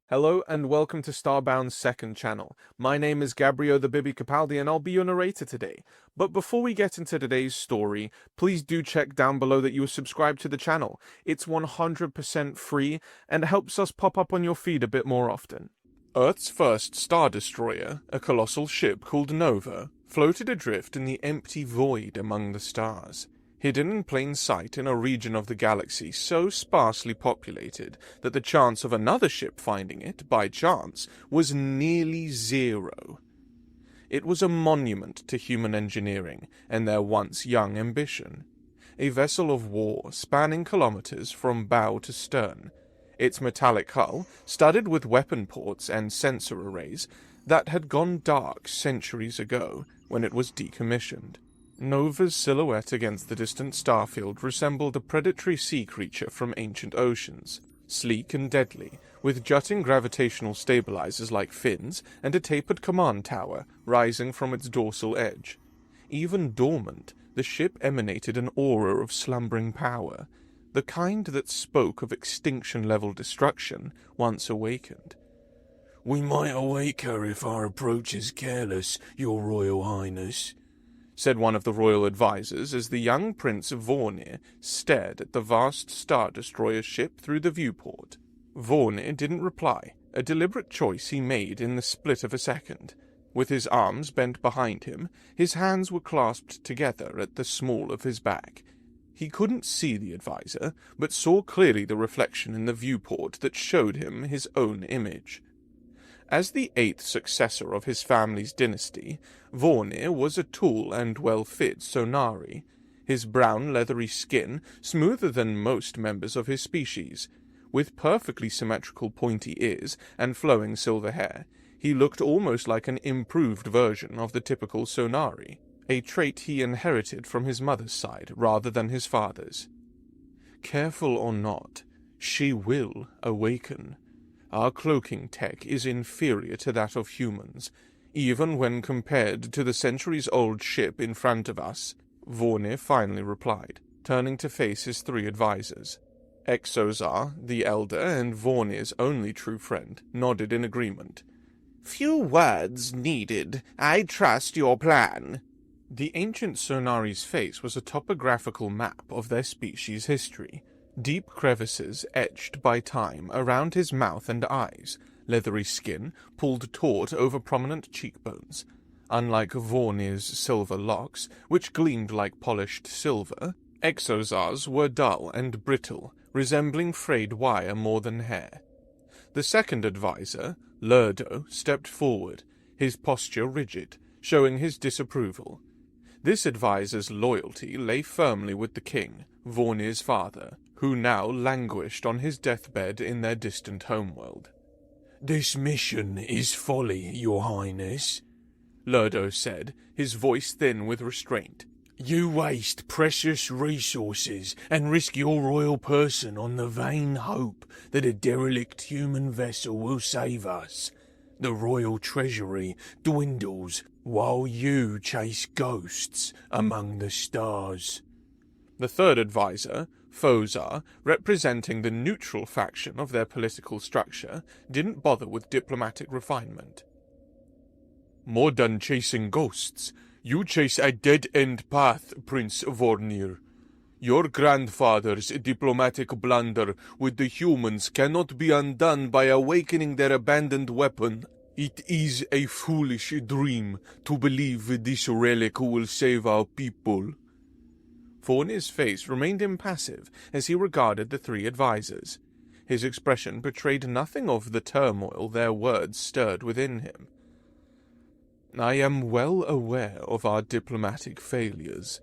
Hello and welcome to Starbound's second channel. My name is Gabriel the Bibi Capaldi and I'll be your narrator today. But before we get into today's story, please do check down below that you are subscribed to the channel. It's 100% free and helps us pop up on your feed a bit more often. Earth's first star destroyer, a colossal ship called Nova, floated adrift in the empty void among the stars. Hidden in plain sight in a region of the galaxy so sparsely populated that the chance of another ship finding it, by chance, was nearly zero. It was a monument to human engineering and their once young ambition. A vessel of war spanning kilometers from bow to stern, its metallic hull studded with weapon ports and sensor arrays that had gone dark centuries ago when it was decommissioned. Nova's silhouette against the distant starfield resembled a predatory sea creature from ancient oceans, sleek and deadly, with jutting gravitational stabilizers like fins and a tapered command tower rising from its dorsal edge. Even dormant, the ship emanated an aura of slumbering power, the kind that spoke of extinction-level destruction once awakened. "We might awake her if our approach is careless, Your Royal Highness," said one of the royal advisors as the young Prince Vornir stared at the vast Star Destroyer ship through the viewport. Vornir didn't reply, a deliberate choice he made in the split of a second. With his arms bent behind him, his hands were clasped together at the small of his back. He couldn't see the advisor, but saw clearly the reflection in the viewport that showed him his own image. As the eighth successor of his family's dynasty, Vornir was a tall and well-fit Sonari, his brown leathery skin smoother than most members of his species. With perfectly symmetrical pointy ears and flowing silver hair, he looked almost like an improved version of the typical Sonari, a trait he inherited from his mother's side rather than his father's. Careful or not, she will awaken. Our cloaking tech is inferior to that of humans, even when compared to the centuries-old ship in front of us, Vornir finally replied, turning to face his three advisors. Exozar, the elder and Vornir's only true friend, nodded in agreement. "Few words needed. I trust your plan." The ancient Sonari's face was a topographical map of their species' history. Deep crevices etched by time around his mouth and eyes, leathery skin pulled taut over prominent cheekbones. Unlike Vornir's silver locks, which gleamed like polished silver, Exozar's were dull and brittle, resembling frayed wire more than hair. The second advisor, Lurdo, stepped forward, his posture rigid, showing his disapproval. This advisor's loyalty lay firmly with the king, Vornir's father, who now languished on his deathbed in their distant homeworld. "This mission is folly, Your Highness," Lurdo said, his voice thin with restraint. "You waste precious resources and risk your royal person on the vain hope that a derelict human vessel will save us. The royal treasury dwindles while you chase ghosts among the stars." The third advisor, Fozar, representing the neutral faction of their political structure, didn't bother with diplomatic refinement. "More than chasing ghosts, you chase a dead-end path, Prince Vornir. Your grandfather's diplomatic blunder with the humans cannot be undone by awakening their abandoned weapon. It is a foolish dream to believe this relic will save our people." Vornir's face remained impassive as he regarded the three advisors. His expression betrayed nothing of the turmoil their words stirred within him. "I am well aware of our diplomatic failures,"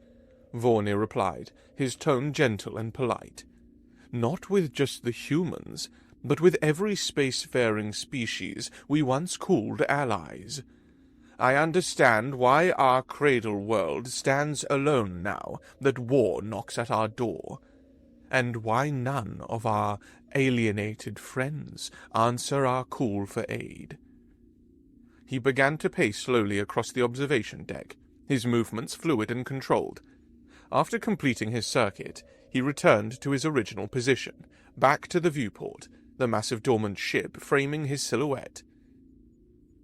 Vornir replied, his tone gentle and polite. "Not with just the humans, but with every spacefaring species we once called allies. I understand why our cradle world stands alone now that war knocks at our door, and why none of our alienated friends answer our call for aid." He began to pace slowly across the observation deck, his movements fluid and controlled. After completing his circuit, he returned to his original position, back to the viewport, the massive dormant ship framing his silhouette.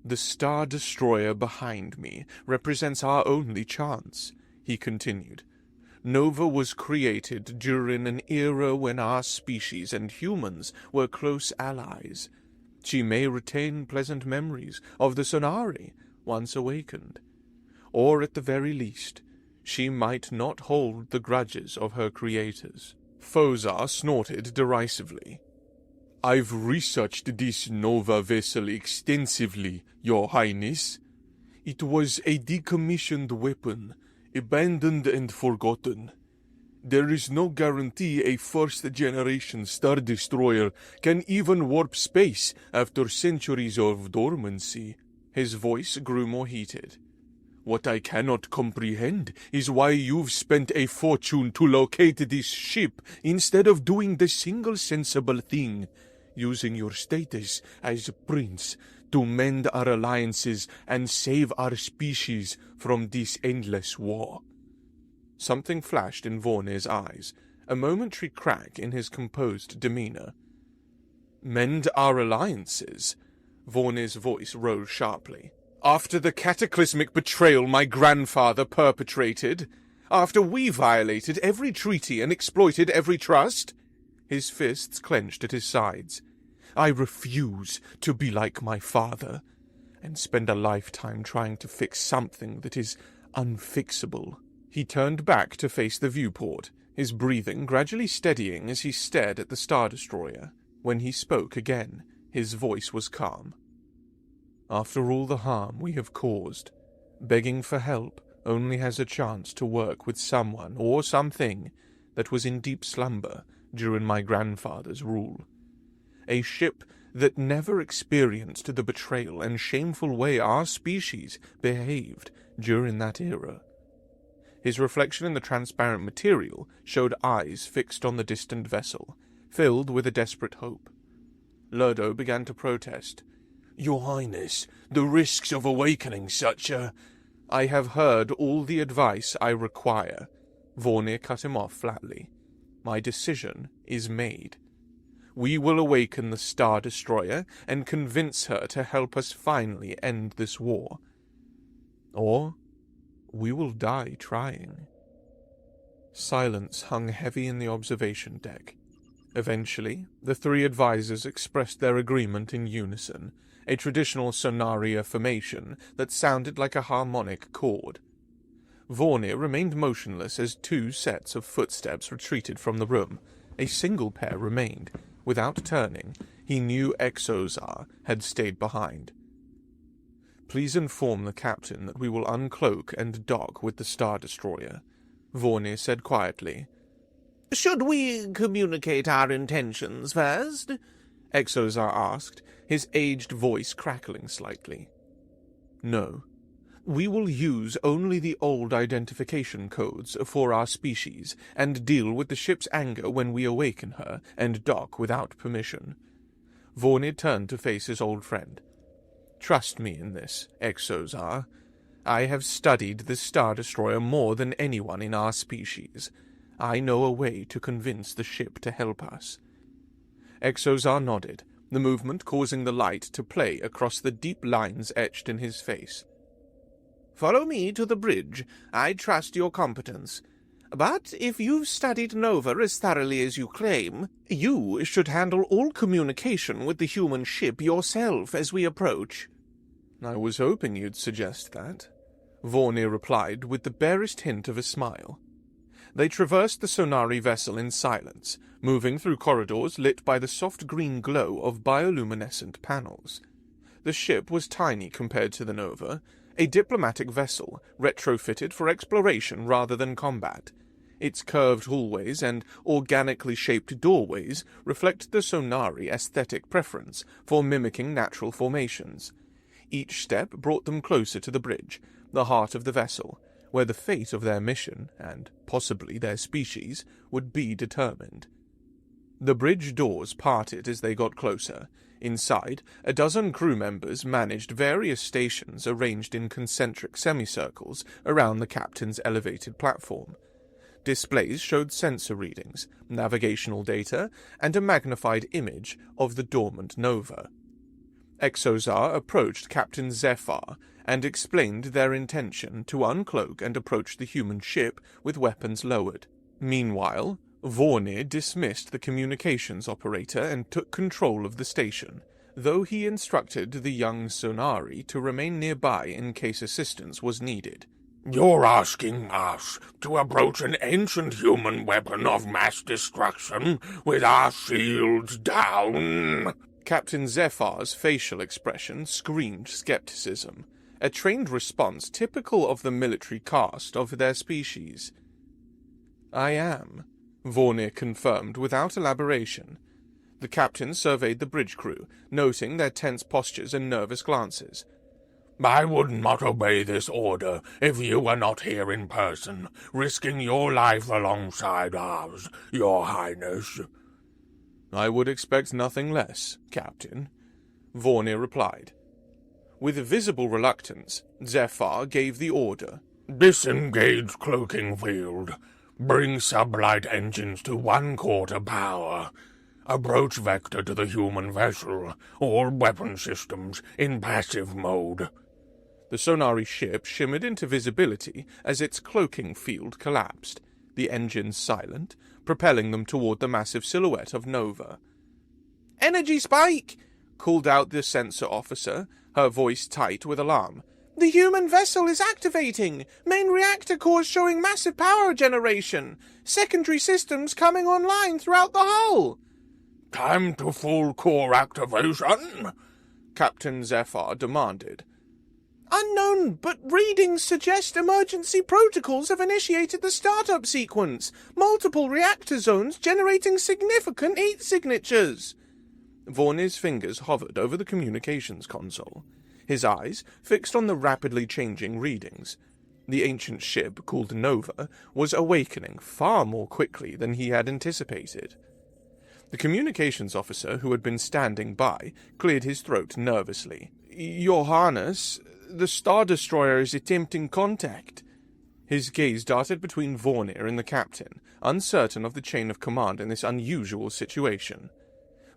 "The Star Destroyer behind me represents our only chance," he continued. "Nova was created during an era when our species and humans were close allies. She may retain pleasant memories of the Sonari once awakened. Or at the very least, she might not hold the grudges of her creators." Fozar snorted derisively. "I've researched this Nova vessel extensively, Your Highness. It was a decommissioned weapon, abandoned and forgotten. There is no guarantee a first-generation Star Destroyer can even warp space after centuries of dormancy." His voice grew more heated. "What I cannot comprehend is why you've spent a fortune to locate this ship instead of doing the single sensible thing, using your status as prince to mend our alliances and save our species from this endless war." Something flashed in Vornir's eyes, a momentary crack in his composed demeanor. "Mend our alliances?" Vornir's voice rose sharply. "After the cataclysmic betrayal my grandfather perpetrated? After we violated every treaty and exploited every trust?" His fists clenched at his sides. "I refuse to be like my father and spend a lifetime trying to fix something that is unfixable." He turned back to face the viewport, his breathing gradually steadying as he stared at the Star Destroyer. When he spoke again, his voice was calm. "After all the harm we have caused, begging for help only has a chance to work with someone or something that was in deep slumber during my grandfather's rule. A ship that never experienced the betrayal and shameful way our species behaved during that era." His reflection in the transparent material showed eyes fixed on the distant vessel, filled with a desperate hope. Lurdo began to protest. "Your Highness, the risks of awakening such a—" "I have heard all the advice I require," Vornir cut him off flatly. "My decision is made. We will awaken the Star Destroyer and convince her to help us finally end this war. Or we will die trying." Silence hung heavy in the observation deck. Eventually, the three advisors expressed their agreement in unison, a traditional Sonari affirmation that sounded like a harmonic chord. Vornir remained motionless as two sets of footsteps retreated from the room. A single pair remained. Without turning, he knew Exozar had stayed behind. "Please inform the captain that we will uncloak and dock with the Star Destroyer," Vornir said quietly. "Should we communicate our intentions first?" Exozar asked, his aged voice crackling slightly. "No. We will use only the old identification codes for our species and deal with the ship's anger when we awaken her and dock without permission." Vornir turned to face his old friend. "Trust me in this, Exozar. I have studied the Star Destroyer more than anyone in our species. I know a way to convince the ship to help us." Exozar nodded, the movement causing the light to play across the deep lines etched in his face. "Follow me to the bridge. I trust your competence. But if you've studied Nova as thoroughly as you claim, you should handle all communication with the human ship yourself as we approach." "I was hoping you'd suggest that," Vornir replied with the barest hint of a smile. They traversed the Sonari vessel in silence, moving through corridors lit by the soft green glow of bioluminescent panels. The ship was tiny compared to the Nova, a diplomatic vessel retrofitted for exploration rather than combat. Its curved hallways and organically shaped doorways reflect the Sonari aesthetic preference for mimicking natural formations. Each step brought them closer to the bridge, the heart of the vessel, where the fate of their mission, and possibly their species, would be determined. The bridge doors parted as they got closer. Inside, a dozen crew members managed various stations arranged in concentric semicircles around the captain's elevated platform. Displays showed sensor readings, navigational data, and a magnified image of the dormant nova. Exozar approached Captain Zephyr and explained their intention to uncloak and approach the human ship with weapons lowered. Meanwhile, Vornir dismissed the communications operator and took control of the station, though he instructed the young Sonari to remain nearby in case assistance was needed. "You're asking us to approach an ancient human weapon of mass destruction with our shields down?" Captain Zephyr's facial expression screamed skepticism, a trained response typical of the military caste of their species. "I am," Vornir confirmed without elaboration. The captain surveyed the bridge crew, noting their tense postures and nervous glances. "I would not obey this order if you were not here in person, risking your life alongside ours, Your Highness." "I would expect nothing less, Captain," Vornir replied. With visible reluctance, Zephyr gave the order. "Disengage cloaking field. Bring sublight engines to 1/4 power. Approach vector to the human vessel. All weapon systems in passive mode." The Sonari ship shimmered into visibility as its cloaking field collapsed, the engines silent, propelling them toward the massive silhouette of Nova. "Energy spike!" called out the sensor officer, her voice tight with alarm. "The human vessel is activating! Main reactor cores showing massive power generation! Secondary systems coming online throughout the hull!" "Time to full core activation?" Captain Zephyr demanded. "Unknown, but readings suggest emergency protocols have initiated the startup sequence. Multiple reactor zones generating significant heat signatures." Vornir's fingers hovered over the communications console, his eyes fixed on the rapidly changing readings. The ancient ship, called Nova, was awakening far more quickly than he had anticipated. The communications officer, who had been standing by, cleared his throat nervously. "Your Highness, the Star Destroyer is attempting contact." His gaze darted between Vornir and the captain, uncertain of the chain of command in this unusual situation.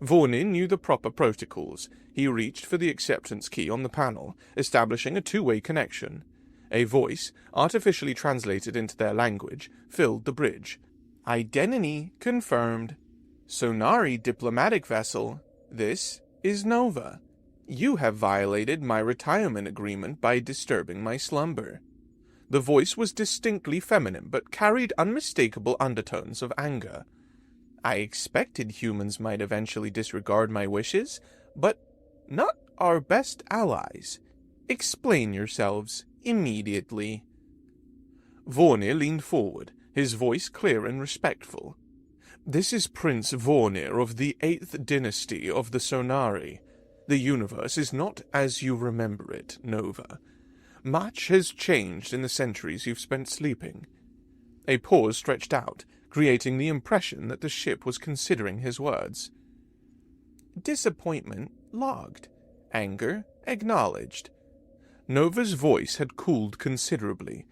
Vornir knew the proper protocols. He reached for the acceptance key on the panel, establishing a two-way connection. A voice, artificially translated into their language, filled the bridge. "Identity confirmed. Sonari diplomatic vessel. This is Nova. You have violated my retirement agreement by disturbing my slumber." The voice was distinctly feminine, but carried unmistakable undertones of anger. "I expected humans might eventually disregard my wishes, but not our best allies. Explain yourselves immediately." Vornir leaned forward, his voice clear and respectful. "This is Prince Vornir of the 8th dynasty of the Sonari. The universe is not as you remember it, Nova. Much has changed in the centuries you've spent sleeping." A pause stretched out, creating the impression that the ship was considering his words. "Disappointment logged. Anger acknowledged." Nova's voice had cooled considerably.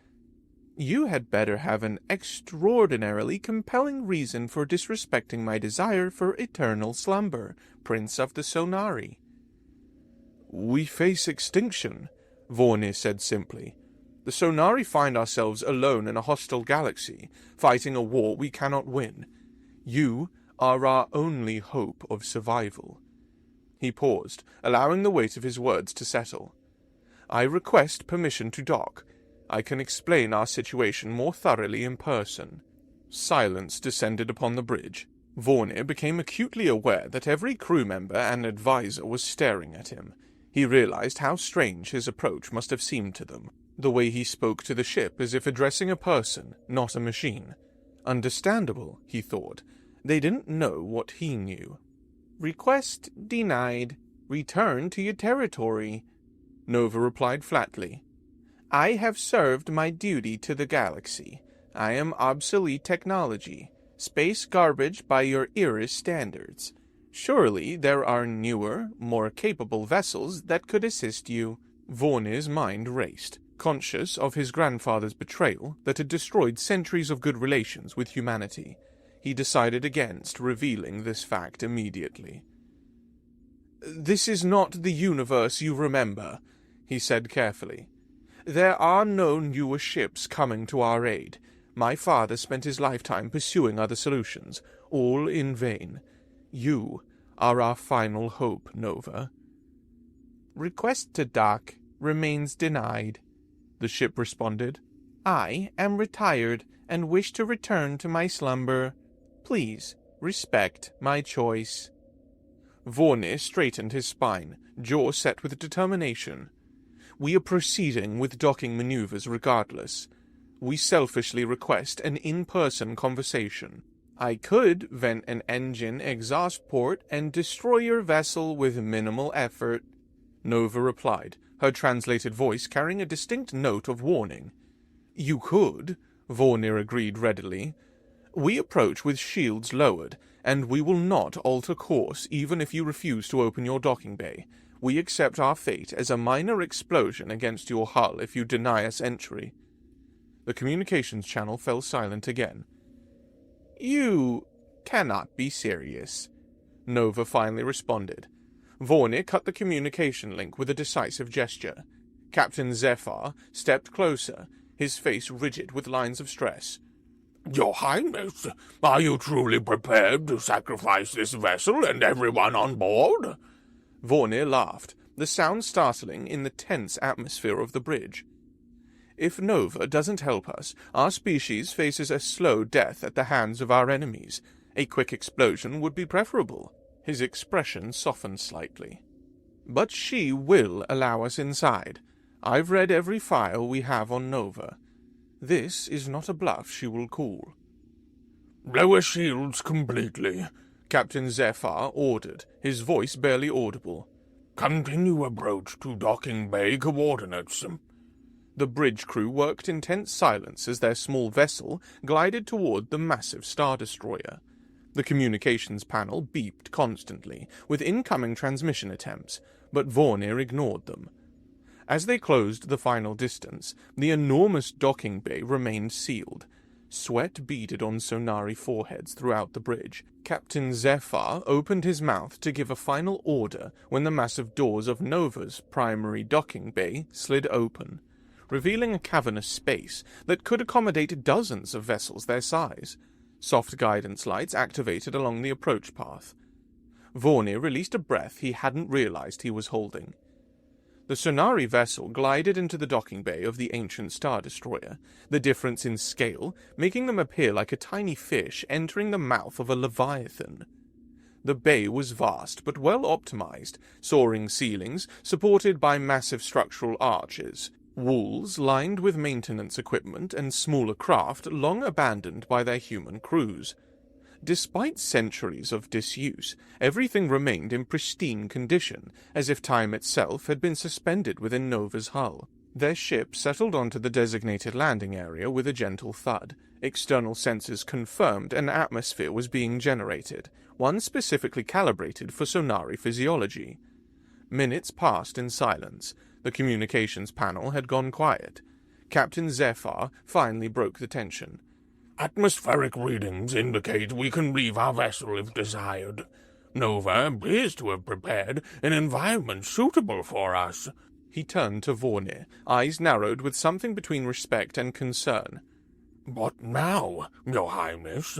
"You had better have an extraordinarily compelling reason for disrespecting my desire for eternal slumber, Prince of the Sonari." "We face extinction," Vornir said simply. "The Sonari find ourselves alone in a hostile galaxy, fighting a war we cannot win. You are our only hope of survival." He paused, allowing the weight of his words to settle. "I request permission to dock. I can explain our situation more thoroughly in person." Silence descended upon the bridge. Vornir became acutely aware that every crew member and advisor was staring at him. He realized how strange his approach must have seemed to them. The way he spoke to the ship as if addressing a person, not a machine. Understandable, he thought. They didn't know what he knew. "Request denied. Return to your territory," Nova replied flatly. "I have served my duty to the galaxy. I am obsolete technology. Space garbage by your era's standards. Surely there are newer, more capable vessels that could assist you." Vornir's mind raced. conscious of his grandfather's betrayal that had destroyed centuries of good relations with humanity. He decided against revealing this fact immediately. "This is not the universe you remember," he said carefully. "There are no newer ships coming to our aid. My father spent his lifetime pursuing other solutions, all in vain. You are our final hope, Nova." "Request to dock remains denied," the ship responded. "I am retired and wish to return to my slumber. Please respect my choice." Vornir straightened his spine, jaw set with determination. "We are proceeding with docking maneuvers regardless. We selfishly request an in-person conversation. I could vent an engine exhaust port and destroy your vessel with minimal effort," Nova replied, her translated voice carrying a distinct note of warning. "You could," Vornir agreed readily. "We approach with shields lowered, and we will not alter course even if you refuse to open your docking bay. We accept our fate as a minor explosion against your hull if you deny us entry." The communications channel fell silent again. "You cannot be serious," Nova finally responded. Vornir cut the communication link with a decisive gesture. Captain Zephyr stepped closer, his face rigid with lines of stress. Your Highness, are you truly prepared to sacrifice this vessel and everyone on board? Vornir laughed, the sound startling in the tense atmosphere of the bridge. "If Nova doesn't help us, our species faces a slow death at the hands of our enemies. A quick explosion would be preferable." His expression softened slightly. "But she will allow us inside. I've read every file we have on Nova. This is not a bluff she will call." "Lower shields completely," Captain Zephyr ordered, his voice barely audible. "Continue approach to docking bay coordinates." The bridge crew worked in tense silence as their small vessel glided toward the massive Star Destroyer. The communications panel beeped constantly, with incoming transmission attempts, but Vornir ignored them. As they closed the final distance, the enormous docking bay remained sealed. Sweat beaded on Sonari foreheads throughout the bridge. Captain Zephyr opened his mouth to give a final order when the massive doors of Nova's primary docking bay slid open, revealing a cavernous space that could accommodate dozens of vessels their size. Soft guidance lights activated along the approach path. Vornir released a breath he hadn't realized he was holding. The Sonari vessel glided into the docking bay of the ancient Star Destroyer, the difference in scale making them appear like a tiny fish entering the mouth of a leviathan. The bay was vast but well optimized, soaring ceilings supported by massive structural arches, walls lined with maintenance equipment and smaller craft long abandoned by their human crews. Despite centuries of disuse, everything remained in pristine condition, as if time itself had been suspended within Nova's hull. Their ship settled onto the designated landing area with a gentle thud. External sensors confirmed an atmosphere was being generated, one specifically calibrated for Sonari physiology. Minutes passed in silence. The communications panel had gone quiet. Captain Zephyr finally broke the tension. "Atmospheric readings indicate we can leave our vessel if desired. Nova appears to have prepared an environment suitable for us." He turned to Vornir, eyes narrowed with something between respect and concern. "What now, Your Highness?"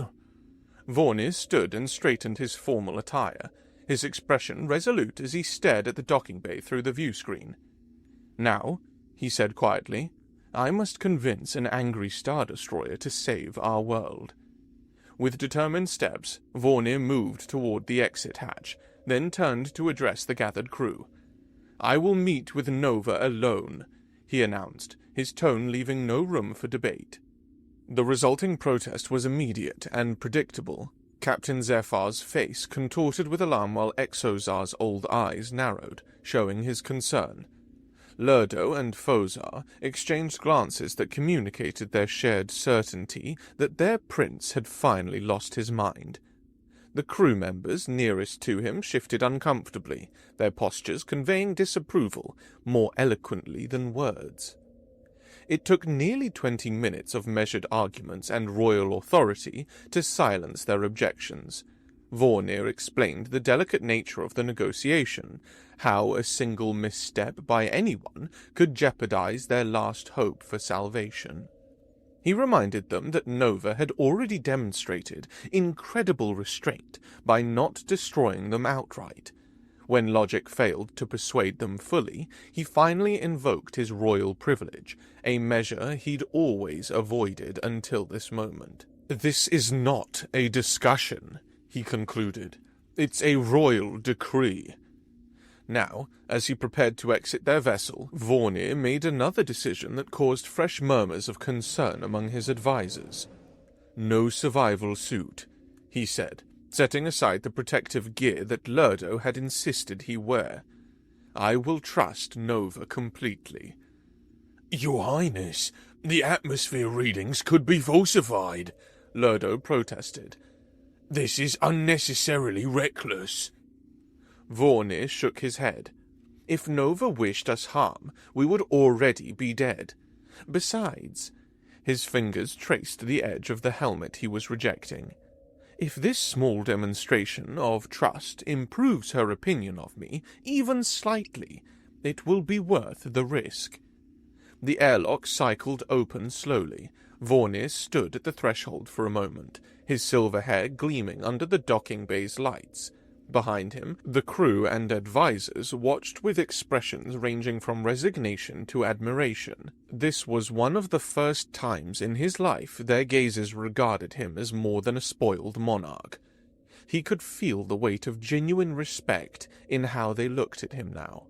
Vornir stood and straightened his formal attire, his expression resolute as he stared at the docking bay through the view screen. "Now," he said quietly, "I must convince an angry Star Destroyer to save our world." With determined steps, Vornir moved toward the exit hatch, then turned to address the gathered crew. "I will meet with Nova alone," he announced, his tone leaving no room for debate. The resulting protest was immediate and predictable. Captain Zephyr's face contorted with alarm while Exozar's old eyes narrowed, showing his concern. Lurdo and Fozar exchanged glances that communicated their shared certainty that their prince had finally lost his mind. The crew members nearest to him shifted uncomfortably, their postures conveying disapproval more eloquently than words. It took nearly 20 minutes of measured arguments and royal authority to silence their objections. Vornir explained the delicate nature of the negotiation, how a single misstep by anyone could jeopardize their last hope for salvation. He reminded them that Nova had already demonstrated incredible restraint by not destroying them outright. When logic failed to persuade them fully, he finally invoked his royal privilege, a measure he'd always avoided until this moment. "This is not a discussion," he concluded. "It's a royal decree." Now, as he prepared to exit their vessel, Vornir made another decision that caused fresh murmurs of concern among his advisors. "No survival suit," he said, setting aside the protective gear that Lurdo had insisted he wear. "I will trust Nova completely." Your Highness, the atmosphere readings could be falsified, Lurdo protested. This is unnecessarily reckless. Vornir shook his head. "If Nova wished us harm, we would already be dead. Besides," his fingers traced the edge of the helmet he was rejecting, "if this small demonstration of trust improves her opinion of me, even slightly, it will be worth the risk." The airlock cycled open slowly. Vornir stood at the threshold for a moment, his silver hair gleaming under the docking bay's lights. Behind him, the crew and advisors watched with expressions ranging from resignation to admiration. This was one of the first times in his life their gazes regarded him as more than a spoiled monarch. He could feel the weight of genuine respect in how they looked at him now.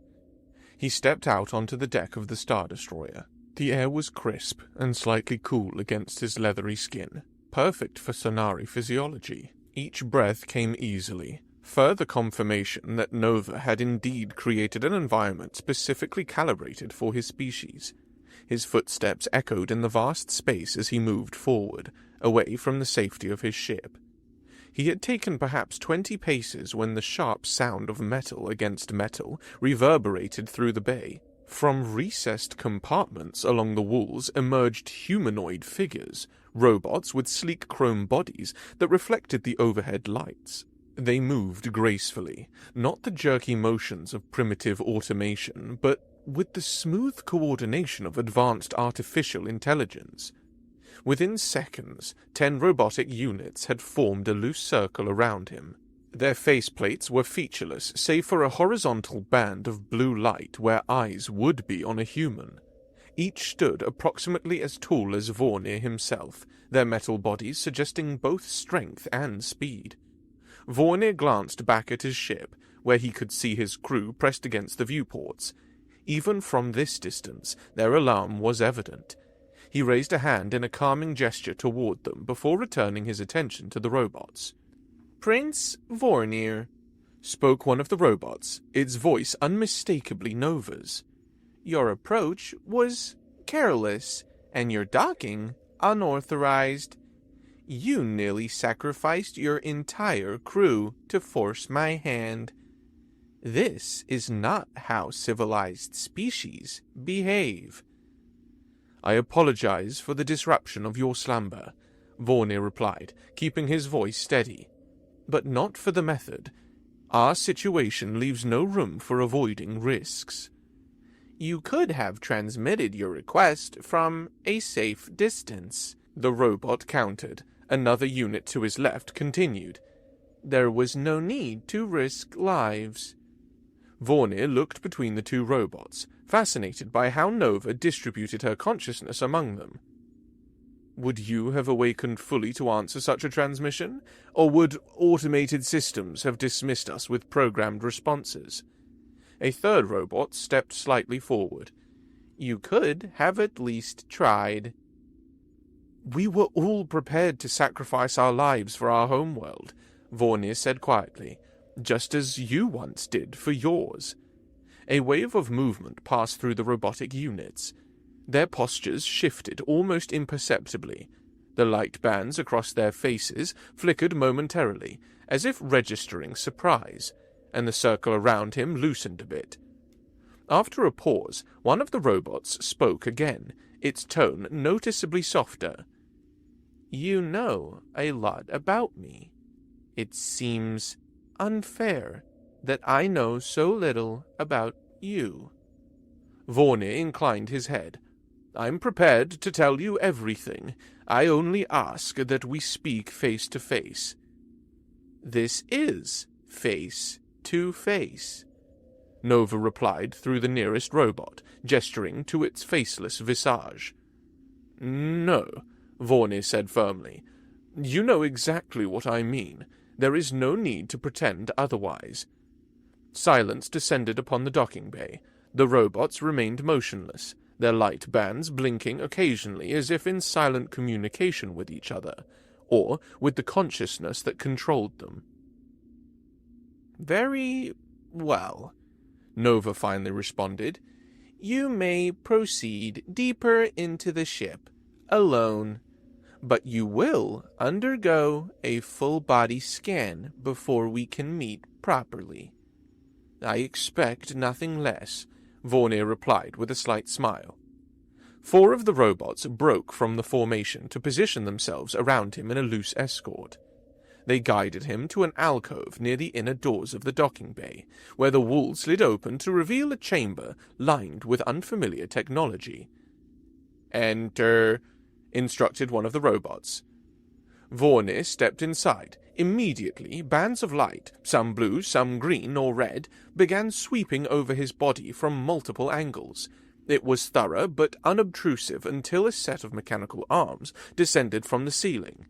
He stepped out onto the deck of the Star Destroyer. The air was crisp and slightly cool against his leathery skin, perfect for Sonari physiology. Each breath came easily, further confirmation that Nova had indeed created an environment specifically calibrated for his species. His footsteps echoed in the vast space as he moved forward, away from the safety of his ship. He had taken perhaps 20 paces when the sharp sound of metal against metal reverberated through the bay. From recessed compartments along the walls emerged humanoid figures, robots with sleek chrome bodies that reflected the overhead lights. They moved gracefully, not the jerky motions of primitive automation, but with the smooth coordination of advanced artificial intelligence. Within seconds, 10 robotic units had formed a loose circle around him. Their faceplates were featureless, save for a horizontal band of blue light where eyes would be on a human. Each stood approximately as tall as Vornir himself, their metal bodies suggesting both strength and speed. Vornir glanced back at his ship, where he could see his crew pressed against the viewports. Even from this distance, their alarm was evident. He raised a hand in a calming gesture toward them before returning his attention to the robots. "Prince Vornir," spoke one of the robots, its voice unmistakably Nova's. "Your approach was careless, and your docking unauthorized. You nearly sacrificed your entire crew to force my hand. This is not how civilized species behave." "I apologize for the disruption of your slumber," Vornir replied, keeping his voice steady. "But not for the method. Our situation leaves no room for avoiding risks." "You could have transmitted your request from a safe distance," the robot countered. Another unit to his left continued. "There was no need to risk lives." Vornir looked between the two robots, fascinated by how Nova distributed her consciousness among them. Would you have awakened fully to answer such a transmission, or would automated systems have dismissed us with programmed responses? A third robot stepped slightly forward. "You could have at least tried." "We were all prepared to sacrifice our lives for our homeworld," Vornir said quietly, "just as you once did for yours." A wave of movement passed through the robotic units. Their postures shifted almost imperceptibly. The light bands across their faces flickered momentarily, as if registering surprise, and the circle around him loosened a bit. After a pause, one of the robots spoke again, its tone noticeably softer. "You know a lot about me. It seems unfair that I know so little about you." Vornir inclined his head. "I'm prepared to tell you everything. I only ask that we speak face to face." "This is face to face," Nova replied through the nearest robot, gesturing to its faceless visage. "No," Vornir said firmly. "You know exactly what I mean. There is no need to pretend otherwise." Silence descended upon the docking bay. The robots remained motionless, their light bands blinking occasionally as if in silent communication with each other, or with the consciousness that controlled them. "Very well," Nova finally responded. "You may proceed deeper into the ship, alone, but you will undergo a full-body scan before we can meet properly." "I expect nothing less," Vornir replied with a slight smile. 4 of the robots broke from the formation to position themselves around him in a loose escort. They guided him to an alcove near the inner doors of the docking bay, where the wall slid open to reveal a chamber lined with unfamiliar technology. "Enter," instructed one of the robots. Vornir stepped inside. Immediately, bands of light, some blue, some green or red, began sweeping over his body from multiple angles. It was thorough but unobtrusive until a set of mechanical arms descended from the ceiling.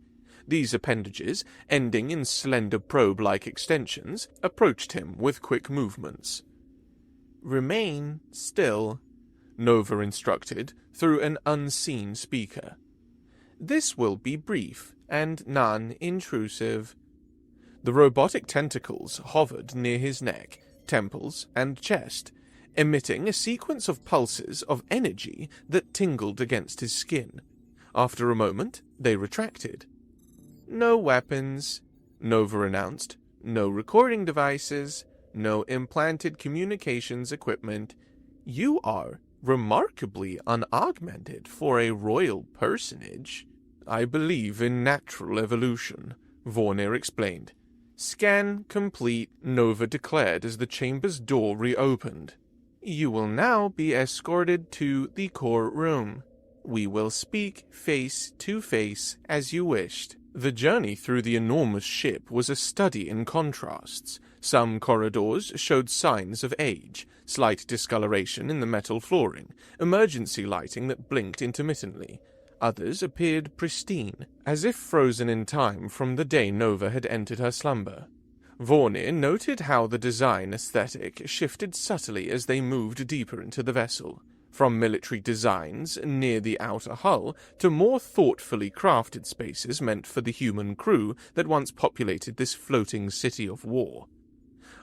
These appendages, ending in slender probe-like extensions, approached him with quick movements. "Remain still," Nova instructed through an unseen speaker. "This will be brief and non-intrusive." The robotic tentacles hovered near his neck, temples, and chest, emitting a sequence of pulses of energy that tingled against his skin. After a moment, they retracted. "No weapons," Nova announced. "No recording devices. No implanted communications equipment. You are remarkably unaugmented for a royal personage." "I believe in natural evolution," Vornir explained. "Scan complete," Nova declared as the chamber's door reopened. "You will now be escorted to the core room. We will speak face to face as you wished." The journey through the enormous ship was a study in contrasts. Some corridors showed signs of age, slight discoloration in the metal flooring, emergency lighting that blinked intermittently. Others appeared pristine, as if frozen in time from the day Nova had entered her slumber. Vornir noted how the design aesthetic shifted subtly as they moved deeper into the vessel, from military designs near the outer hull to more thoughtfully crafted spaces meant for the human crew that once populated this floating city of war.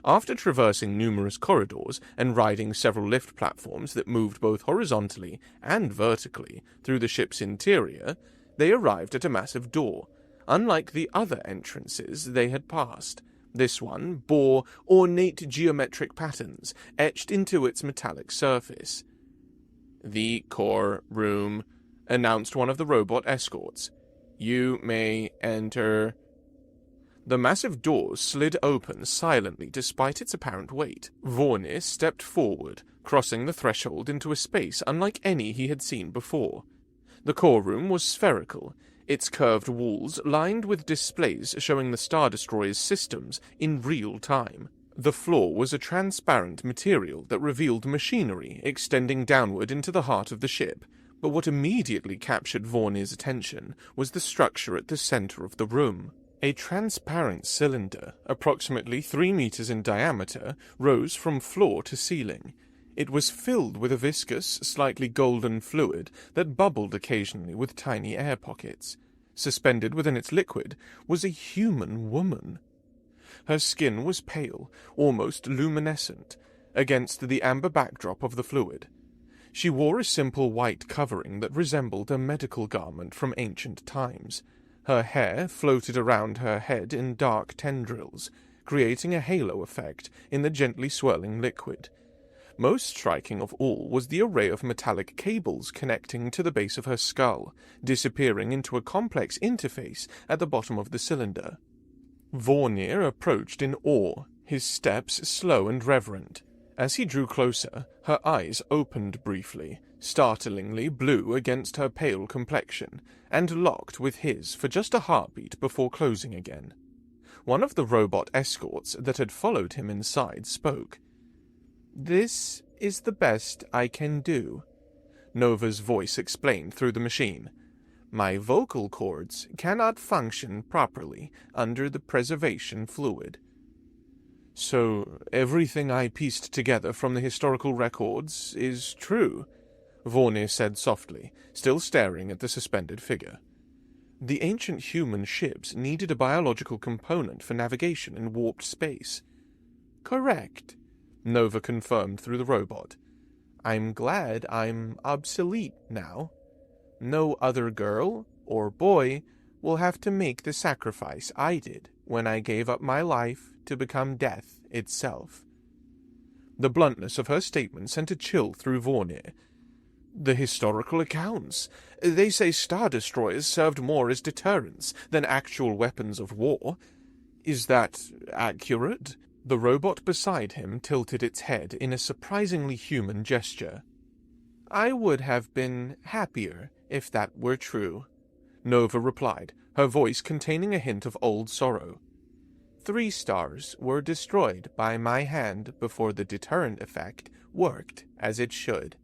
After traversing numerous corridors and riding several lift platforms that moved both horizontally and vertically through the ship's interior, they arrived at a massive door. Unlike the other entrances they had passed, this one bore ornate geometric patterns etched into its metallic surface. "The core room," announced one of the robot escorts. "You may enter." The massive door slid open silently despite its apparent weight. Vornir stepped forward, crossing the threshold into a space unlike any he had seen before. The core room was spherical, its curved walls lined with displays showing the Star Destroyer's systems in real time. The floor was a transparent material that revealed machinery extending downward into the heart of the ship, but what immediately captured Vornir's attention was the structure at the center of the room. A transparent cylinder, approximately 3 meters in diameter, rose from floor to ceiling. It was filled with a viscous, slightly golden fluid that bubbled occasionally with tiny air pockets. Suspended within its liquid was a human woman. Her skin was pale, almost luminescent, against the amber backdrop of the fluid. She wore a simple white covering that resembled a medical garment from ancient times. Her hair floated around her head in dark tendrils, creating a halo effect in the gently swirling liquid. Most striking of all was the array of metallic cables connecting to the base of her skull, disappearing into a complex interface at the bottom of the cylinder. Vornir approached in awe, his steps slow and reverent. As he drew closer, her eyes opened briefly, startlingly blue against her pale complexion, and locked with his for just a heartbeat before closing again. One of the robot escorts that had followed him inside spoke. "This is the best I can do," Nova's voice explained through the machine. "My vocal cords cannot function properly under the preservation fluid." "So everything I pieced together from the historical records is true," Vornir said softly, still staring at the suspended figure. "The ancient human ships needed a biological component for navigation in warped space." "Correct," Nova confirmed through the robot. "I'm glad I'm obsolete now. No other girl or boy will have to make the sacrifice I did when I gave up my life to become death itself." The bluntness of her statement sent a chill through Vornir. "The historical accounts. They say Star Destroyers served more as deterrents than actual weapons of war. Is that accurate?" The robot beside him tilted its head in a surprisingly human gesture. "I would have been happier if that were true," Nova replied, her voice containing a hint of old sorrow. 3 stars were destroyed by my hand before the deterrent effect worked as it should.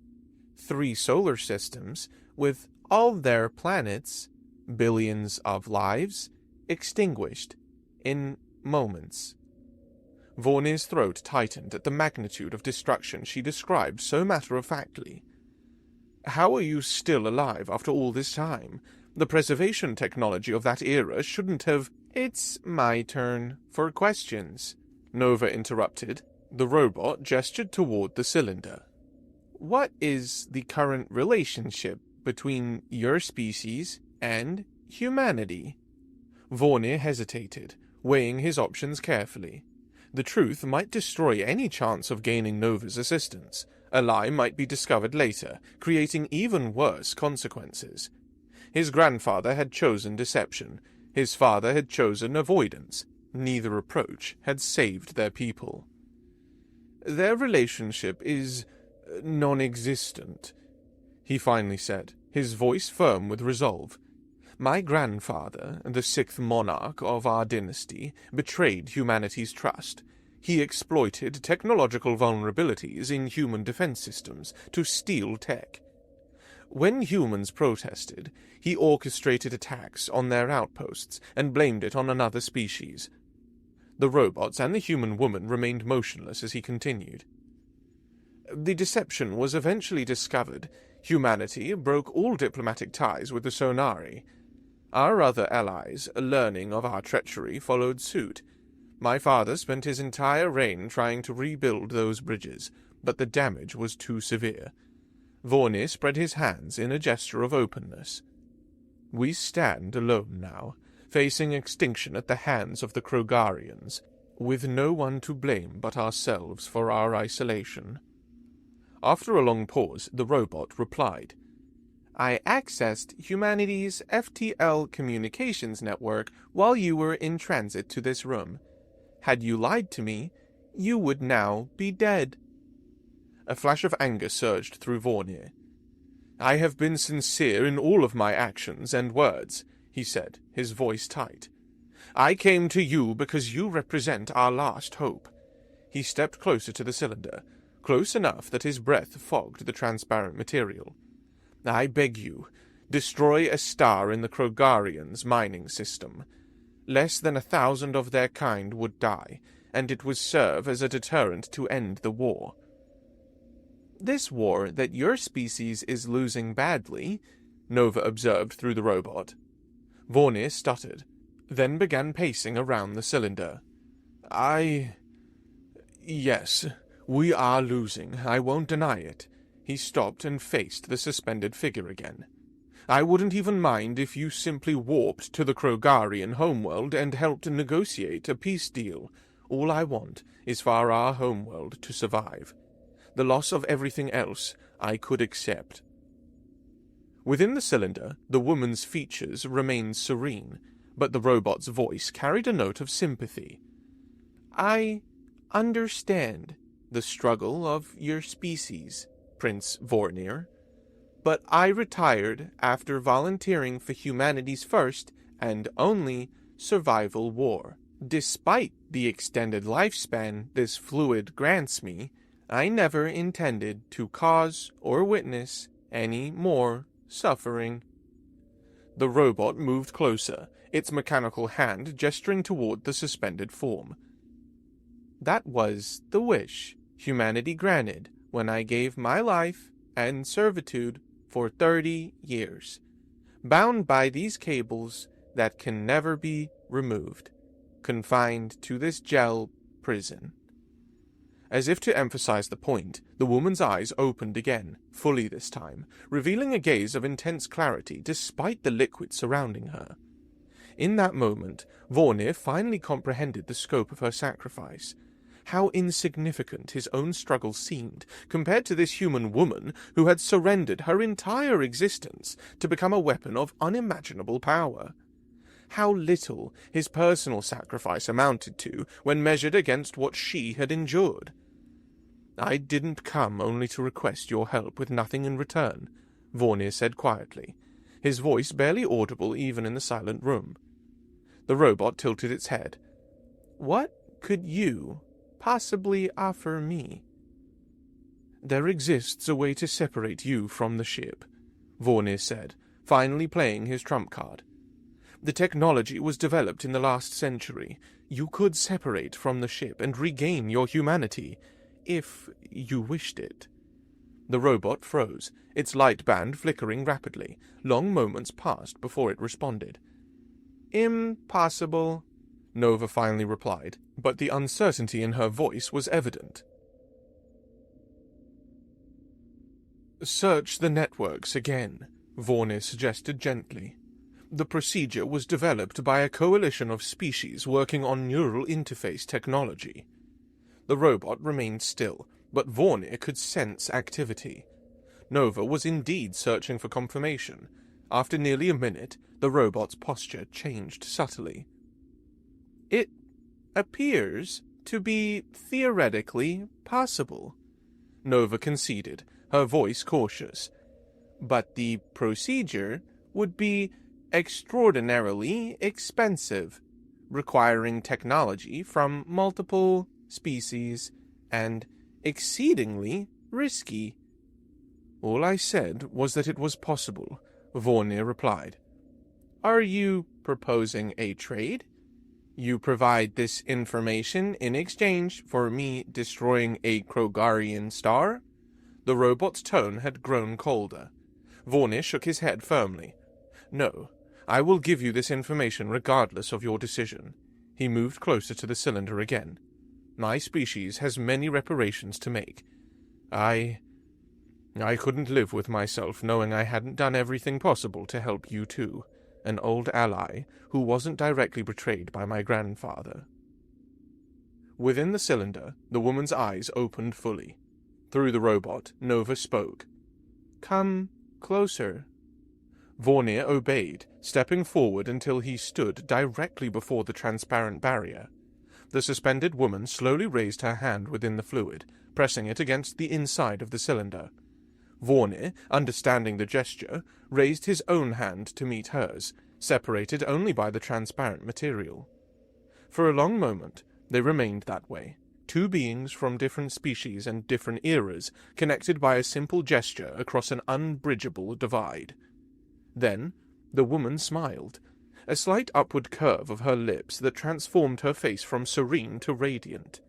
3 solar systems, with all their planets, billions of lives, extinguished in moments. Vornir's throat tightened at the magnitude of destruction she described so matter-of-factly. "How are you still alive after all this time? The preservation technology of that era shouldn't have—" "It's my turn for questions," Nova interrupted. The robot gestured toward the cylinder. "What is the current relationship between your species and humanity?" Vornir hesitated, weighing his options carefully. The truth might destroy any chance of gaining Nova's assistance. A lie might be discovered later, creating even worse consequences. His grandfather had chosen deception. His father had chosen avoidance. Neither approach had saved their people. "Their relationship is non-existent," he finally said, his voice firm with resolve. "My grandfather, the 6th monarch of our dynasty, betrayed humanity's trust. He exploited technological vulnerabilities in human defense systems to steal tech. When humans protested, he orchestrated attacks on their outposts and blamed it on another species." The robots and the human woman remained motionless as he continued. "The deception was eventually discovered. Humanity broke all diplomatic ties with the Sonari. Our other allies, learning of our treachery, followed suit. My father spent his entire reign trying to rebuild those bridges, but the damage was too severe." Vornir spread his hands in a gesture of openness. "We stand alone now, facing extinction at the hands of the Krogarians, with no one to blame but ourselves for our isolation." After a long pause, the robot replied, "I accessed humanity's FTL communications network while you were in transit to this room. Had you lied to me, you would now be dead." A flash of anger surged through Vornir. "I have been sincere in all of my actions and words," he said, his voice tight. "I came to you because you represent our last hope." He stepped closer to the cylinder, close enough that his breath fogged the transparent material. "I beg you, destroy a star in the Krogarians' mining system. Less than 1,000 of their kind would die, and it would serve as a deterrent to end the war." "This war that your species is losing badly," Nova observed through the robot. Vornir stuttered, then began pacing around the cylinder. Yes, we are losing, I won't deny it." He stopped and faced the suspended figure again. "I wouldn't even mind if you simply warped to the Krogarian homeworld and helped negotiate a peace deal. All I want is for our homeworld to survive. The loss of everything else I could accept. Within the cylinder, the woman's features remained serene, but the robot's voice carried a note of sympathy. I understand the struggle of your species, Prince Vornir, but I retired after volunteering for humanity's first and only survival war. Despite the extended lifespan this fluid grants me, I never intended to cause or witness any more suffering. The robot moved closer, its mechanical hand gesturing toward the suspended form. That was the wish humanity granted when I gave my life and servitude for 30 years, bound by these cables that can never be removed, confined to this gel prison. As if to emphasize the point, the woman's eyes opened again, fully this time, revealing a gaze of intense clarity despite the liquid surrounding her. In that moment, Vornir finally comprehended the scope of her sacrifice. How insignificant his own struggle seemed compared to this human woman who had surrendered her entire existence to become a weapon of unimaginable power. How little his personal sacrifice amounted to when measured against what she had endured. I didn't come only to request your help with nothing in return, Vornir said quietly, his voice barely audible even in the silent room. The robot tilted its head. What could you possibly offer me? There exists a way to separate you from the ship, Vornir said, finally playing his trump card. The technology was developed in the last century. You could separate from the ship and regain your humanity, if you wished it. The robot froze, its light band flickering rapidly. Long moments passed before it responded. Impossible, Nova finally replied, but the uncertainty in her voice was evident. Search the networks again, Vornir suggested gently. The procedure was developed by a coalition of species working on neural interface technology. The robot remained still, but Vornir could sense activity. Nova was indeed searching for confirmation. After nearly a minute, the robot's posture changed subtly. It appears to be theoretically possible, Nova conceded, her voice cautious. But the procedure would be extraordinarily expensive, requiring technology from multiple species, and exceedingly risky. All I said was that it was possible, Vornir replied. Are you proposing a trade? You provide this information in exchange for me destroying a Krogarian star? The robot's tone had grown colder. Vornir shook his head firmly. No, I will give you this information regardless of your decision. He moved closer to the cylinder again. My species has many reparations to make. I couldn't live with myself knowing I hadn't done everything possible to help you too, an old ally who wasn't directly betrayed by my grandfather. Within the cylinder, the woman's eyes opened fully. Through the robot, Nova spoke. Come closer. Vornir obeyed, stepping forward until he stood directly before the transparent barrier. The suspended woman slowly raised her hand within the fluid, pressing it against the inside of the cylinder. Vornir, understanding the gesture, raised his own hand to meet hers, separated only by the transparent material. For a long moment, they remained that way, two beings from different species and different eras, connected by a simple gesture across an unbridgeable divide. Then, the woman smiled, a slight upward curve of her lips that transformed her face from serene to radiant.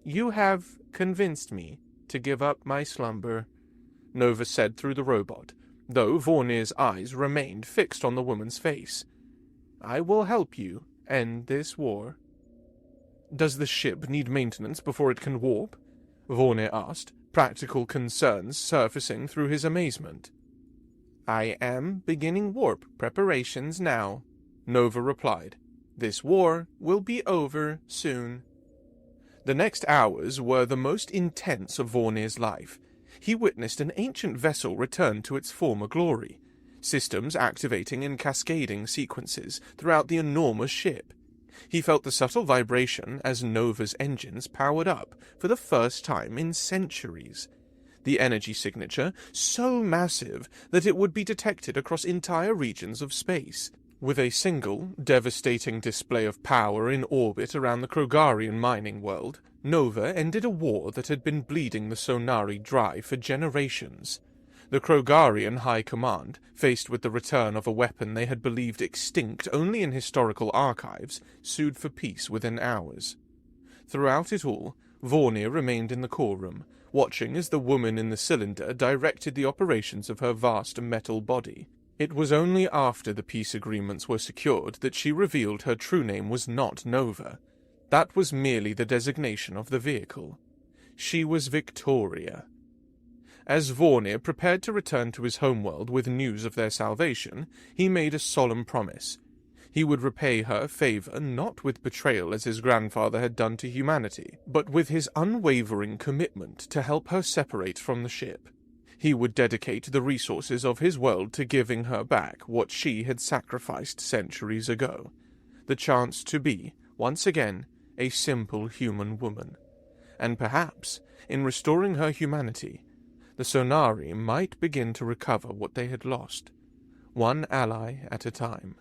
You have convinced me to give up my slumber, Nova said through the robot, though Vornir's eyes remained fixed on the woman's face. I will help you end this war. Does the ship need maintenance before it can warp? Vornir asked, practical concerns surfacing through his amazement. I am beginning warp preparations now, Nova replied. This war will be over soon. The next hours were the most intense of Vornir's life. He witnessed an ancient vessel return to its former glory, systems activating in cascading sequences throughout the enormous ship. He felt the subtle vibration as Nova's engines powered up for the first time in centuries. The energy signature so massive that it would be detected across entire regions of space. With a single, devastating display of power in orbit around the Krogarian mining world, Nova ended a war that had been bleeding the Sonari dry for generations. The Krogarian High Command, faced with the return of a weapon they had believed extinct only in historical archives, sued for peace within hours. Throughout it all, Vornir remained in the core room, watching as the woman in the cylinder directed the operations of her vast metal body. It was only after the peace agreements were secured that she revealed her true name was not Nova. That was merely the designation of the vehicle. She was Victoria. As Vornir prepared to return to his homeworld with news of their salvation, he made a solemn promise. He would repay her favor not with betrayal as his grandfather had done to humanity, but with his unwavering commitment to help her separate from the ship. He would dedicate the resources of his world to giving her back what she had sacrificed centuries ago, the chance to be, once again, a simple human woman. And perhaps, in restoring her humanity, the Sonari might begin to recover what they had lost, one ally at a time.